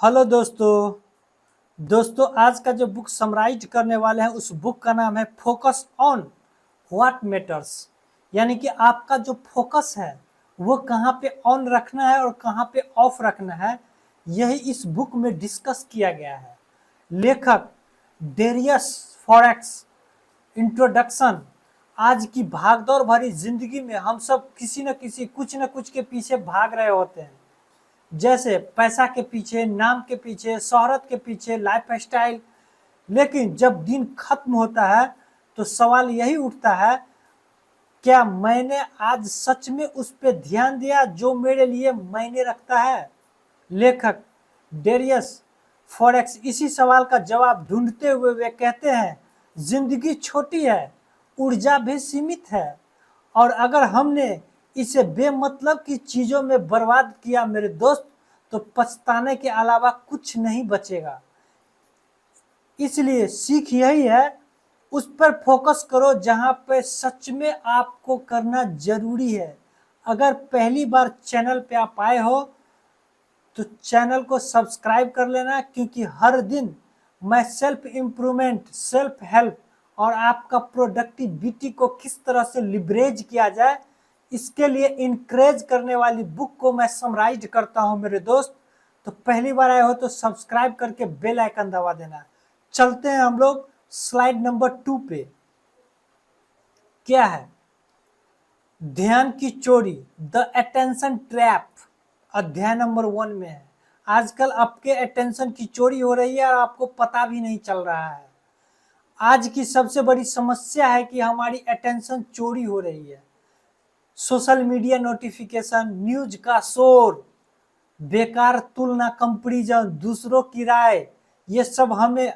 Hello दोस्तों आज का जो बुक समराइज करने वाले हैं उस बुक का नाम है फोकस ऑन व्हाट मैटर्स। यानी कि आपका जो फोकस है वो कहाँ पे ऑन रखना है और कहाँ पे ऑफ रखना है, यही इस बुक में डिस्कस किया गया है। लेखक डेरियस फॉरेक्स। इंट्रोडक्शन। आज की भागदौड़ भरी जिंदगी में हम सब किसी न किसी कुछ न कुछ के पीछे भाग रहे होते हैं, जैसे पैसा के पीछे, नाम के पीछे, शोहरत के पीछे, लाइफ स्टाइल। लेकिन जब दिन खत्म होता है तो सवाल यही उठता है, क्या मैंने आज सच में उस पर ध्यान दिया जो मेरे लिए मायने रखता है। लेखक डेरियस फॉरेक्स इसी सवाल का जवाब ढूंढते हुए वे कहते हैं, जिंदगी छोटी है, ऊर्जा भी सीमित है, और अगर हमने इसे बेमतलब की चीजों में बर्बाद किया मेरे दोस्त, तो पछताने के अलावा कुछ नहीं बचेगा। इसलिए सीख यही है, उस पर फोकस करो जहां पे सच में आपको करना जरूरी है। अगर पहली बार चैनल पे आप आए हो तो चैनल को सब्सक्राइब कर लेना, क्योंकि हर दिन मैं सेल्फ इम्प्रूवमेंट, सेल्फ हेल्प और आपका प्रोडक्टिविटी को किस तरह से लिवरेज किया जाए, इसके लिए इनकरेज करने वाली बुक को मैं समराइज करता हूं मेरे दोस्त। तो पहली बार आए हो तो सब्सक्राइब करके बेल आइकन दबा देना। चलते हैं हम लोग स्लाइड नंबर 2 पे। क्या है? ध्यान की चोरी, द अटेंशन ट्रैप, अध्याय नंबर 1 में है। आजकल आपके अटेंशन की चोरी हो रही है और आपको पता भी नहीं चल रहा है। आज की सबसे बड़ी समस्या है कि हमारी अटेंशन चोरी हो रही है। सोशल मीडिया नोटिफिकेशन, न्यूज का शोर, बेकार तुलना, कंपैरिजन, दूसरों की राय, ये सब हमें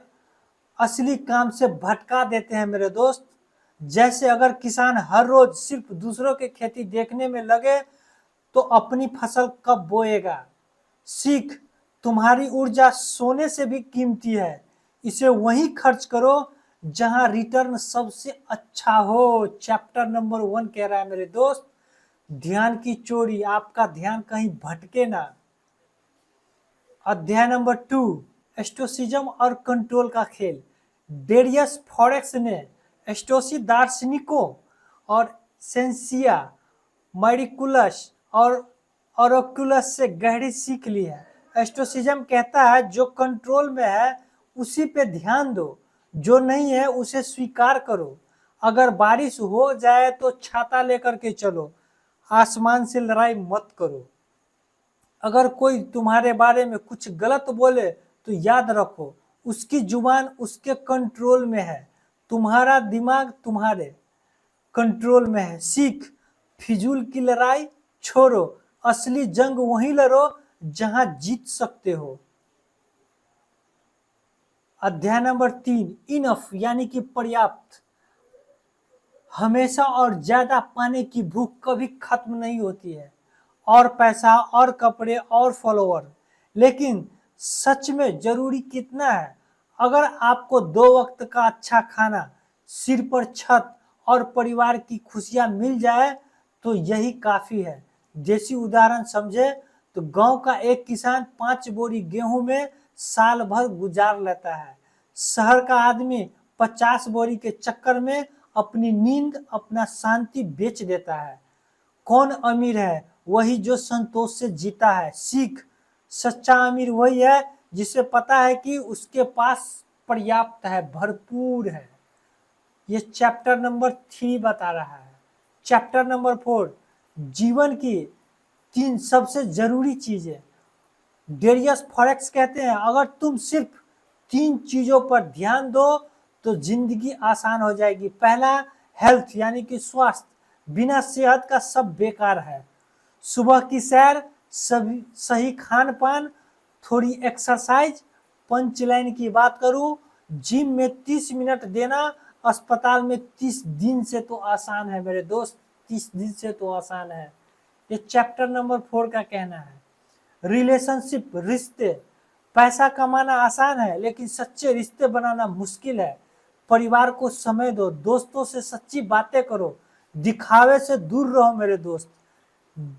असली काम से भटका देते हैं मेरे दोस्त। जैसे अगर किसान हर रोज सिर्फ दूसरों की खेती देखने में लगे तो अपनी फसल कब बोएगा। सीख, तुम्हारी ऊर्जा सोने से भी कीमती है, इसे वहीं खर्च करो जहां रिटर्न सबसे अच्छा हो। चैप्टर नंबर 1 कह रहा है मेरे दोस्त, ध्यान की चोरी, आपका ध्यान कहीं भटके ना। अध्याय नंबर 2, स्टोसिज्म और कंट्रोल का खेल। डेरियस फॉरेक्स ने स्टोसी दार्शनिकों और सेंसिया, मैडिकुलस और ओरोकुलस से गहरी सीख ली है। स्टोसिज्म कहता है जो कंट्रोल में है उसी पे ध्यान दो, जो नहीं है उसे स्वीकार करो। अगर बारिश हो जाए तो छाता लेकर के चलो, आसमान से लड़ाई मत करो। अगर कोई तुम्हारे बारे में कुछ गलत बोले तो याद रखो, उसकी जुबान उसके कंट्रोल में है, तुम्हारा दिमाग तुम्हारे कंट्रोल में है। सीख, फिजूल की लड़ाई छोड़ो, असली जंग वहीं लड़ो जहां जीत सकते हो। अध्याय नंबर 3, इनफ यानी कि पर्याप्त। हमेशा और ज्यादा पाने की भूख कभी खत्म नहीं होती है, और पैसा और कपड़े और फॉलोअर, लेकिन सच में जरूरी कितना है? अगर आपको 2 वक्त का अच्छा खाना, सिर पर छत और परिवार की खुशियां मिल जाए तो यही काफी है। देसी उदाहरण समझे तो गांव का एक किसान 5 बोरी गेहूं में साल भर गुजार लेता है। शहर का आदमी 50 बोरी के चक्कर में अपनी नींद, अपना शांति बेच देता है। कौन अमीर है? वही जो संतोष से जीता है। सीख, सच्चा अमीर वही है जिसे पता है कि उसके पास पर्याप्त है, भरपूर है। ये चैप्टर नंबर 3 बता रहा है। चैप्टर नंबर 4, जीवन की 3 सबसे जरूरी चीजें। डेरियस फॉरेक्स कहते हैं, अगर तुम सिर्फ 3 चीजों पर ध्यान दो तो जिंदगी आसान हो जाएगी। पहला, हेल्थ यानी कि स्वास्थ्य, बिना सेहत का सब बेकार है। सुबह की सैर, सही खान पान, थोड़ी एक्सरसाइज। पंच लाइन की बात करूं, जिम में 30 मिनट देना, अस्पताल में 30 दिन से तो आसान है मेरे दोस्त, 30 दिन से तो आसान है। ये चैप्टर नंबर 4 का कहना है। रिलेशनशिप, रिश्ते, पैसा कमाना आसान है लेकिन सच्चे रिश्ते बनाना मुश्किल है। परिवार को समय दो, दोस्तों से सच्ची बातें करो, दिखावे से दूर रहो मेरे दोस्त।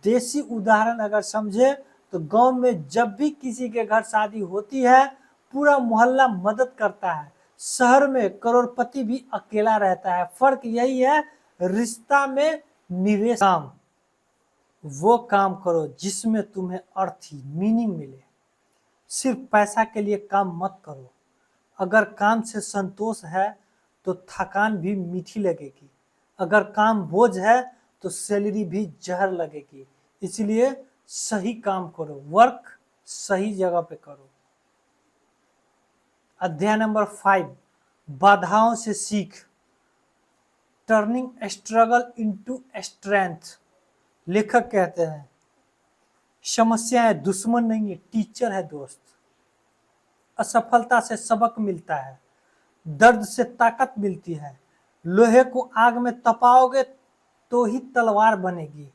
देसी उदाहरण अगर समझे तो गांव में जब भी किसी के घर शादी होती है पूरा मोहल्ला मदद करता है। शहर में करोड़पति भी अकेला रहता है। फर्क यही है, रिश्ता में निवेश। काम वो काम करो जिसमें तुम्हें अर्थ मीनिंग मिले। सिर्फ पैसा के लिए काम मत करो। अगर काम से संतोष है तो थकान भी मीठी लगेगी। अगर काम बोझ है तो सैलरी भी जहर लगेगी। इसलिए सही काम करो, वर्क सही जगह पे करो। अध्याय नंबर 5, बाधाओं से सीख, टर्निंग स्ट्रगल इनटू स्ट्रेंथ। लेखक कहते हैं समस्याएं दुश्मन नहीं है, टीचर है दोस्त। असफलता से सबक मिलता है, दर्द से ताकत मिलती है। लोहे को आग में तपाओगे तो ही तलवार बनेगी।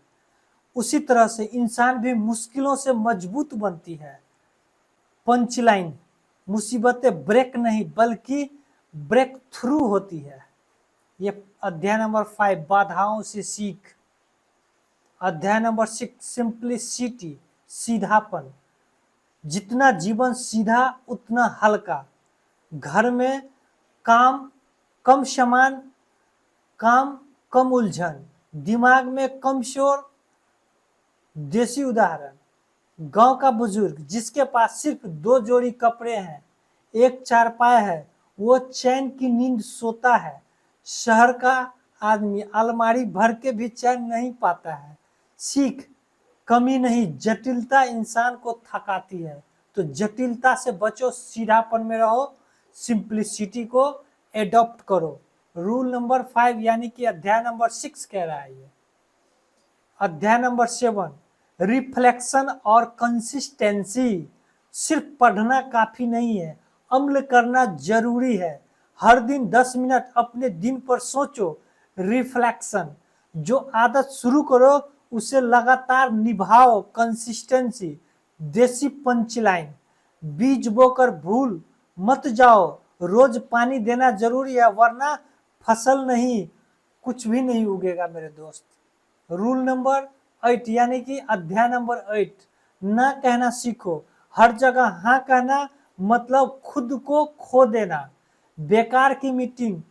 उसी तरह से इंसान भी मुश्किलों से मजबूत बनती है। पंचलाइन, मुसीबतें ब्रेक नहीं बल्कि ब्रेक थ्रू होती है। ये अध्याय नंबर 5, बाधाओं से सीख। अध्याय नंबर 6, सिंप्लिसिटी, सीधापन। जितना जीवन सीधा उतना हल्का। घर में काम कम सामान, काम कम उलझन, दिमाग में कम शोर। देसी उदाहरण, गांव का बुजुर्ग जिसके पास सिर्फ 2 जोड़ी कपड़े हैं, एक चारपाई है, वो चैन की नींद सोता है। शहर का आदमी अलमारी भर के भी चैन नहीं पाता है। सीख, कमी नहीं जटिलता इंसान को थकाती है। तो जटिलता से बचो, सीधापन में रहो, सिंप्लिसिटी को एडॉप्ट करो। रूल नंबर 5 यानी कि अध्याय नंबर 6 कह रहा है ये। अध्याय नंबर 7, रिफ्लेक्शन और कंसिस्टेंसी। सिर्फ पढ़ना काफी नहीं है, अमल करना जरूरी है। हर दिन 10 मिनट अपने दिन पर सोचो। रिफ्लेक्शन, जो आदत शुरू करो उसे लगातार निभाओ। कंसिस्टेंसी, देसी पंचलाइन, बीज बोकर भूल मत जाओ। रोज पानी देना जरूरी है वरना फसल नहीं, कुछ भी नहीं उगेगा मेरे दोस्त। रूल नंबर 8 यानी कि अध्याय नंबर 8, ना कहना सीखो। हर जगह हाँ कहना मतलब खुद को खो देना। बेकार की मीटिंग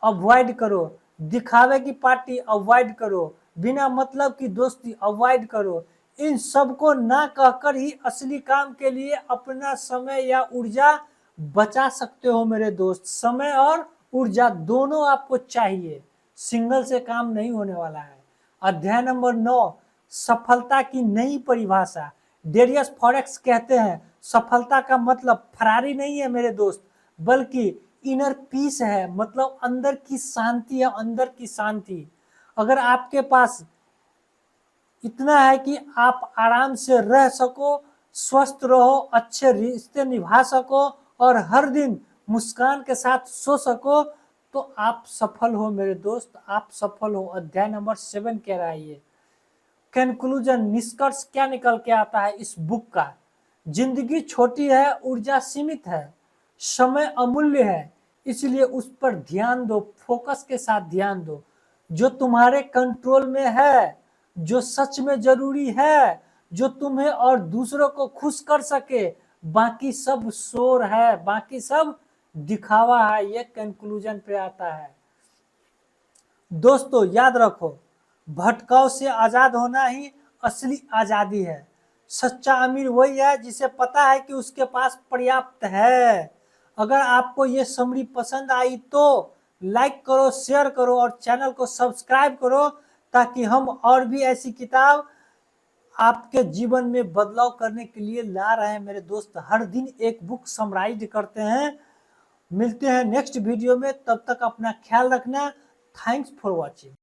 अवॉइड करो, दिखावे की पार्टी अवॉइड करो, बिना मतलब की दोस्ती अवॉइड करो। इन सबको ना कहकर ही असली काम के लिए अपना समय या ऊर्जा बचा सकते हो मेरे दोस्त। समय और ऊर्जा दोनों आपको चाहिए, सिंगल से काम नहीं होने वाला है। अध्याय नंबर 9, सफलता की नई परिभाषा। डेरियस फॉरेक्स कहते हैं सफलता का मतलब फरारी नहीं है मेरे दोस्त, बल्कि इनर पीस है, मतलब अंदर की शांति है, अंदर की शांति। अगर आपके पास इतना है कि आप आराम से रह सको, स्वस्थ रहो, अच्छे रिश्ते निभा सको और हर दिन मुस्कान के साथ सो सको, तो आप सफल हो मेरे दोस्त, आप सफल हो। अध्याय नंबर 7 कह रहा है ये। कंक्लूजन, निष्कर्ष क्या निकल के आता है इस बुक का? जिंदगी छोटी है, ऊर्जा सीमित है, समय अमूल्य है, इसलिए उस पर ध्यान दो, फोकस के साथ ध्यान दो। जो तुम्हारे कंट्रोल में है, जो सच में जरूरी है, जो तुम्हें और दूसरों को खुश कर सके, बाकी सब शोर है, बाकी सब दिखावा है। ये कंक्लूजन पे आता है। दोस्तों याद रखो, भटकाव से आजाद होना ही असली आजादी है। सच्चा अमीर वही है जिसे पता है कि उसके पास पर्याप्त है। अगर आपको ये समरी पसंद आई तो लाइक करो, शेयर करो और चैनल को सब्सक्राइब करो, ताकि हम और भी ऐसी किताब आपके जीवन में बदलाव करने के लिए ला रहे हैं मेरे दोस्त। हर दिन एक बुक समराइज करते हैं। मिलते हैं नेक्स्ट वीडियो में, तब तक अपना ख्याल रखना। Thanks for watching.